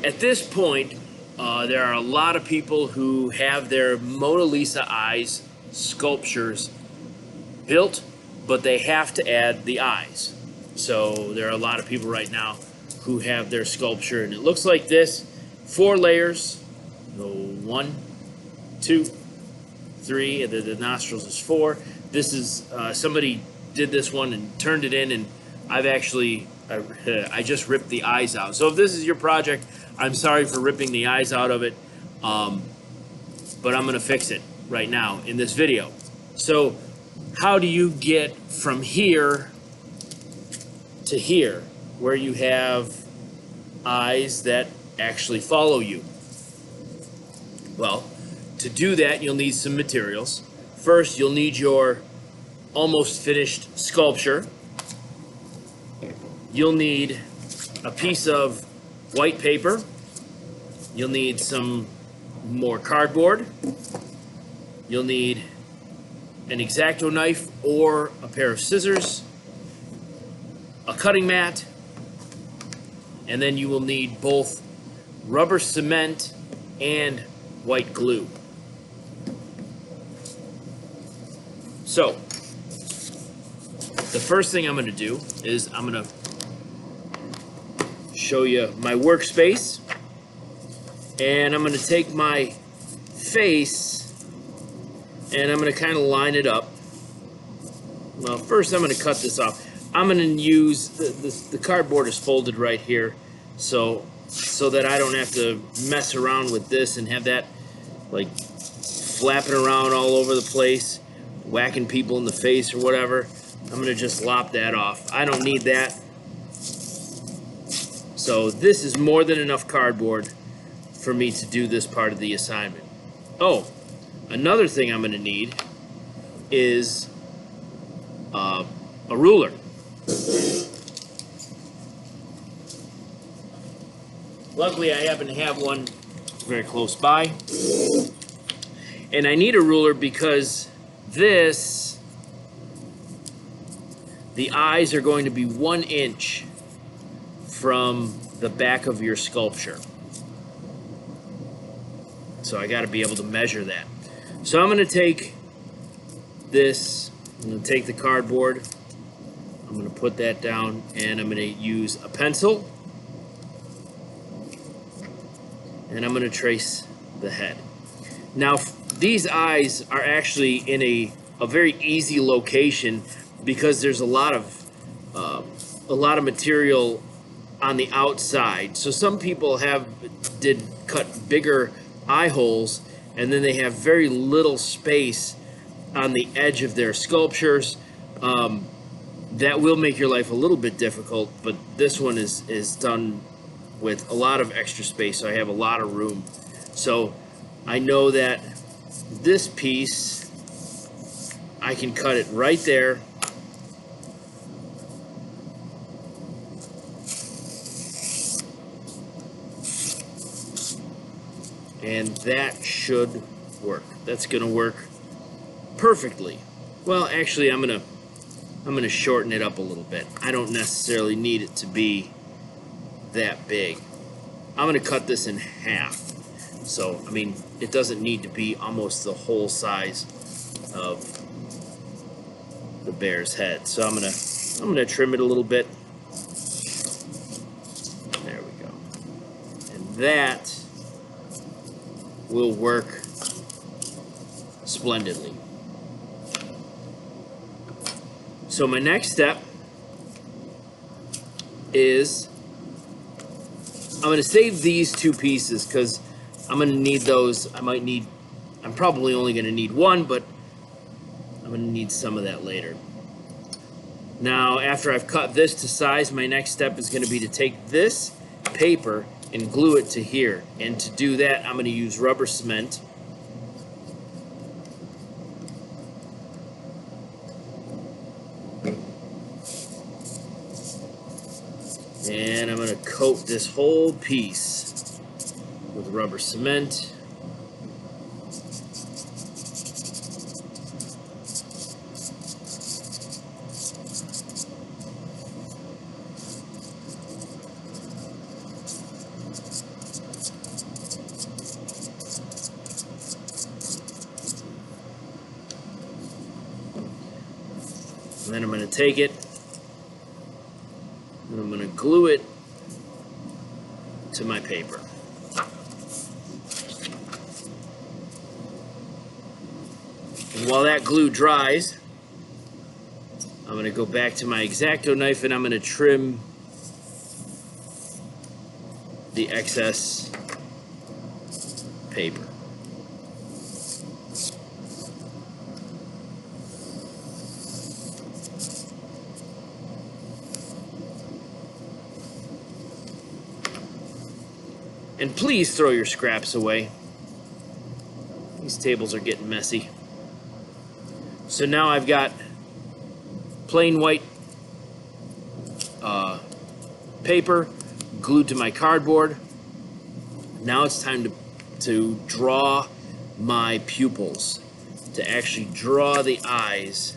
At this point, there are a lot of people who have their Mona Lisa eyes sculptures built, but they have to add the eyes. So there are a lot of people right now who have their sculpture, and it looks like this: 4 layers. So 1, 2, 3, and then the nostrils is 4. This is somebody did this one and turned it in, and I've actually I just ripped the eyes out. So if this is your project, I'm sorry for ripping the eyes out of it, but I'm going to fix it right now in this video. So how do you get from here to here, where you have eyes that actually follow you? Well, to do that, you'll need some materials. First, you'll need your almost finished sculpture. You'll need a piece of white paper. You'll need some more cardboard. You'll need an X-Acto knife or a pair of scissors, a cutting mat, and then you will need both rubber cement and white glue. So, the first thing I'm going to do is I'm going to show you my workspace, and I'm going to take my face and I'm going to kind of line it up. Well, first I'm going to cut this off. I'm going to use the cardboard is folded right here, so that I don't have to mess around with this and have that like flapping around all over the place, whacking people in the face or whatever. I'm going to just lop that off. I don't need that. So this is more than enough cardboard for me to do this part of the assignment. Oh, another thing I'm going to need is a ruler. Luckily, I happen to have one very close by. And I need a ruler because the eyes are going to be 1 inch from the back of your sculpture. So I got to be able to measure that. So I'm going to take this, I'm going to take the cardboard, I'm going to put that down, and I'm going to use a pencil, and I'm going to trace the head. Now, these eyes are actually in a very easy location because there's a lot of material on the outside. So some people did cut bigger eye holes, and then they have very little space on the edge of their sculptures. That will make your life a little bit difficult, but this one is done with a lot of extra space, so I have a lot of room. So I know that this piece, I can cut it right there. And that should work. That's gonna work perfectly. Well, actually, I'm gonna shorten it up a little bit. I don't necessarily need it to be that big. I'm gonna cut this in half. So, I mean, it doesn't need to be almost the whole size of the bear's head. So I'm gonna trim it a little bit. There we go. And that will work splendidly. So my next step is I'm going to save these 2 pieces because I'm going to need those. I'm probably only going to need one, but I'm going to need some of that later. Now, after I've cut this to size, my next step is going to be to take this paper and glue it to here. And to do that, I'm going to use rubber cement. And I'm going to coat this whole piece with rubber cement. And then I'm going to take it and I'm going to glue it to my paper. And while that glue dries, I'm going to go back to my X-Acto knife and I'm going to trim the excess paper. And please throw your scraps away. These tables are getting messy. So now I've got plain white paper glued to my cardboard. Now it's time to draw my pupils, to actually draw the eyes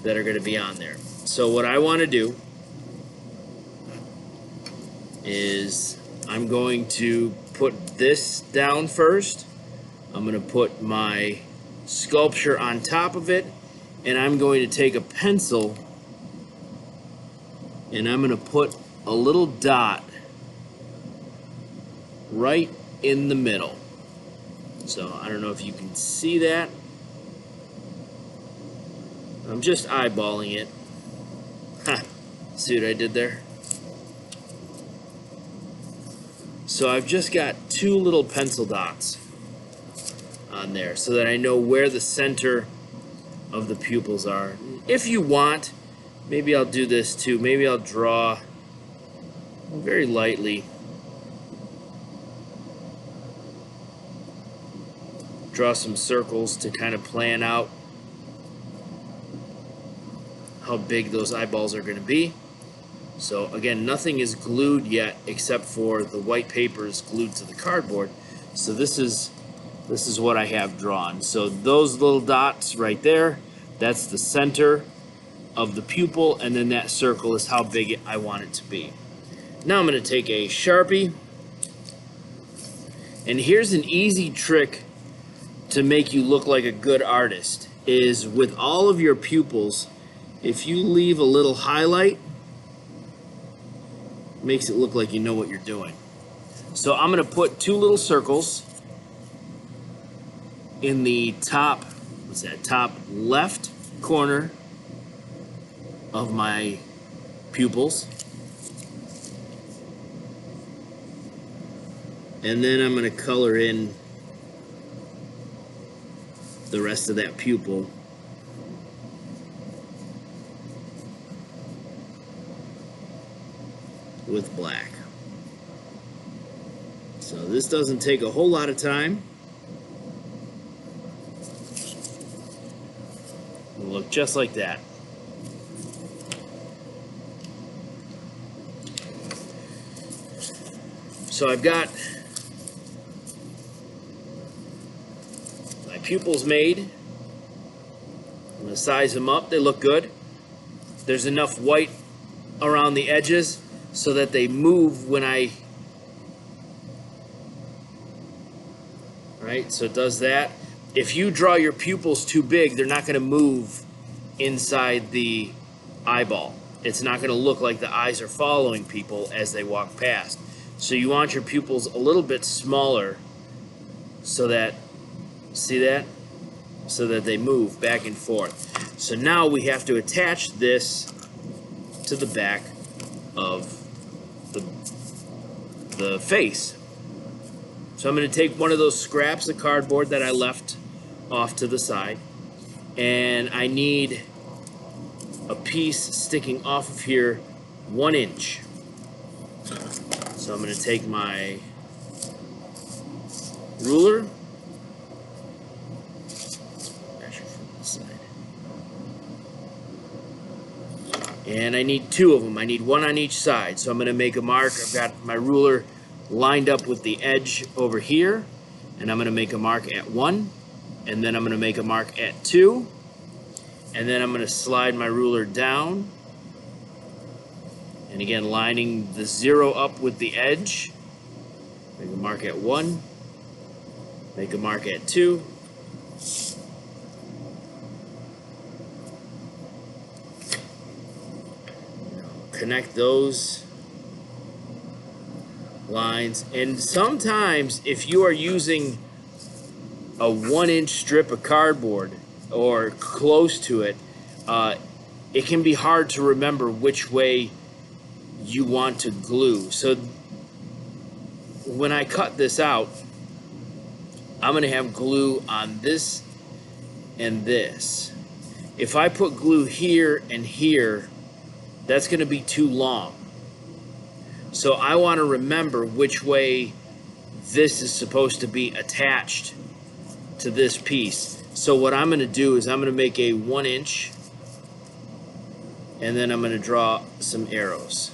that are going to be on there. So what I want to do is I'm going to put this down first. I'm going to put my sculpture on top of it, and I'm going to take a pencil and I'm going to put a little dot right in the middle. So I don't know if you can see that. I'm just eyeballing it. Ha! See what I did there? So I've just got two little pencil dots on there so that I know where the center of the pupils are. If you want, maybe I'll do this too. Maybe I'll draw very lightly. Draw some circles to kind of plan out how big those eyeballs are going to be. So again, nothing is glued yet except for the white paper is glued to the cardboard. So this is what I have drawn. So those little dots right there, that's the center of the pupil, and then that circle is how big I want it to be. Now I'm going to take a Sharpie, and here's an easy trick to make you look like a good artist, is with all of your pupils, if you leave a little highlight, it makes it look like you know what you're doing. So I'm going to put two little circles in the top, what's that, top left corner of my pupils. And then I'm going to color in the rest of that pupil with black. So this doesn't take a whole lot of time. It'll look just like that. So I've got my pupils made. I'm going to size them up. They look good. There's enough white around the edges so that they move when I... Right, so it does that. If you draw your pupils too big, they're not going to move inside the eyeball. It's not going to look like the eyes are following people as they walk past. So you want your pupils a little bit smaller so that, see that? So that they move back and forth. So now we have to attach this to the back of the face. So I'm going to take one of those scraps of cardboard that I left off to the side, and I need a piece sticking off of here 1 inch. So I'm going to take my ruler, actually from this side, and I need two of them. I need one on each side. So I'm going to make a mark. I've got my ruler lined up with the edge over here, and I'm going to make a mark at 1, and then I'm going to make a mark at 2, and then I'm going to slide my ruler down, and again lining the 0 up with the edge. Make a mark at 1, make a mark at 2, connect those lines. And sometimes if you are using a 1-inch strip of cardboard or close to it, it can be hard to remember which way you want to glue. So when I cut this out, I'm going to have glue on this and this. If I put glue here and here, that's going to be too long. So I want to remember which way this is supposed to be attached to this piece. So what I'm going to do is I'm going to make a 1-inch, and then I'm going to draw some arrows.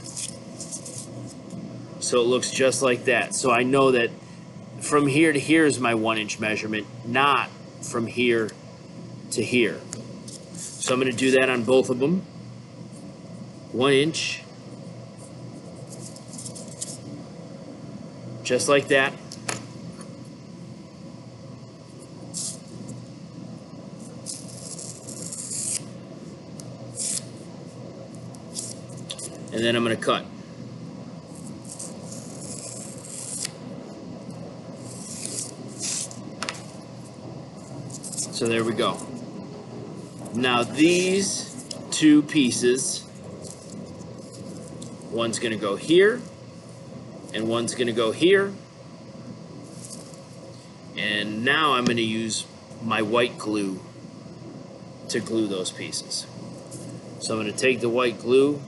So it looks just like that. So I know that from here to here is my 1-inch measurement, not from here to here. So I'm going to do that on both of them. 1 inch. Just like that. And then I'm going to cut. So there we go. Now these two pieces, one's going to go here, and one's going to go here. And now I'm going to use my white glue to glue those pieces. So I'm going to take the white glue,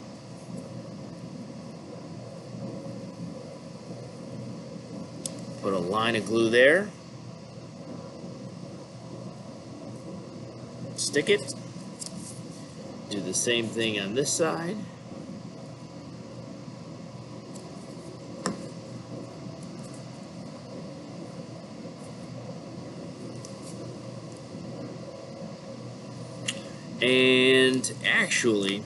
put a line of glue there, stick it, do the same thing on this side. And actually,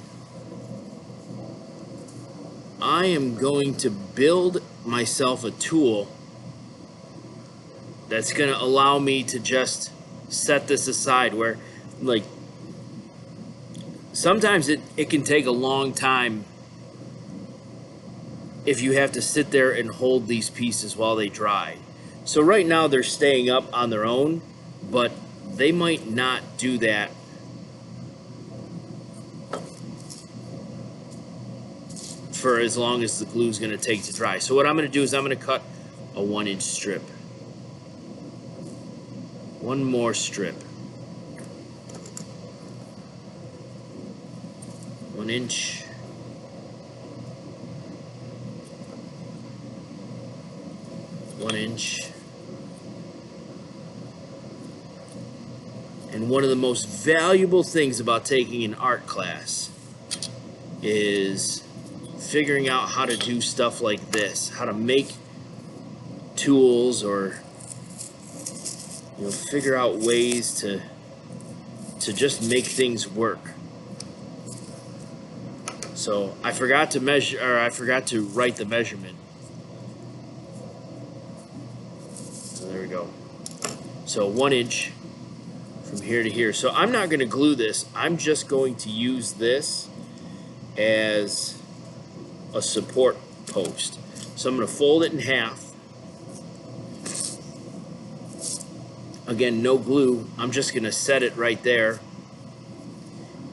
I am going to build myself a tool that's going to allow me to just set this aside, where like sometimes it can take a long time if you have to sit there and hold these pieces while they dry. So right now they're staying up on their own, but they might not do that for as long as the glue is going to take to dry. So what I'm going to do is I'm going to cut a 1-inch strip. One more strip. 1 inch. One inch. And one of the most valuable things about taking an art class is figuring out how to do stuff like this, how to make tools, or figure out ways to just make things work. So I forgot to measure, or I forgot to write the measurement. So there we go. So 1 inch from here to here. So I'm not going to glue this. I'm just going to use this as a support post. So I'm going to fold it in half. Again, no glue. I'm just going to set it right there.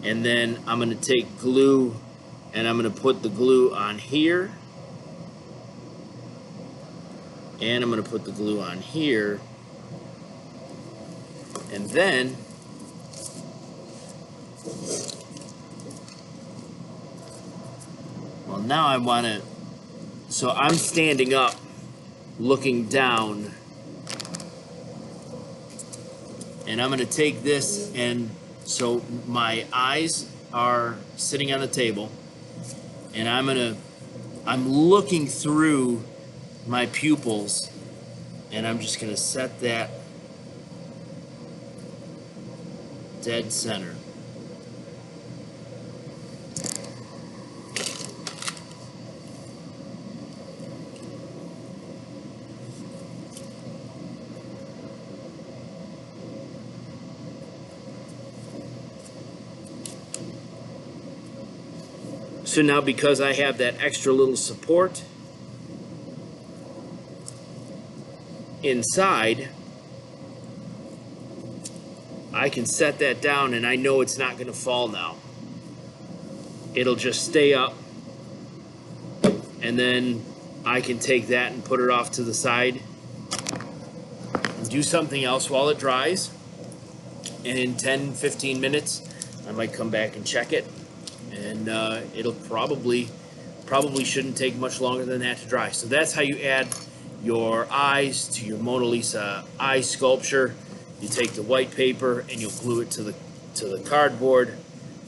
And then I'm going to take glue and I'm going to put the glue on here. And I'm going to put the glue on here. And then well, now I want to, so I'm standing up looking down, and I'm going to take this, and so my eyes are sitting on the table, and I'm looking through my pupils, and I'm just going to set that dead center. So now, because I have that extra little support inside, I can set that down and I know it's not going to fall now. It'll just stay up, and then I can take that and put it off to the side and do something else while it dries. And in 10-15 minutes I might come back and check it, and it'll probably shouldn't take much longer than that to dry. So that's how you add your eyes to your Mona Lisa eye sculpture. You take the white paper and you'll glue it to the cardboard,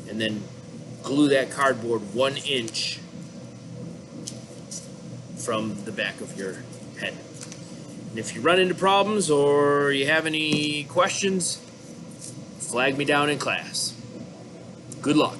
and then glue that cardboard 1 inch from the back of your head. And if you run into problems or you have any questions, flag me down in class. Good luck.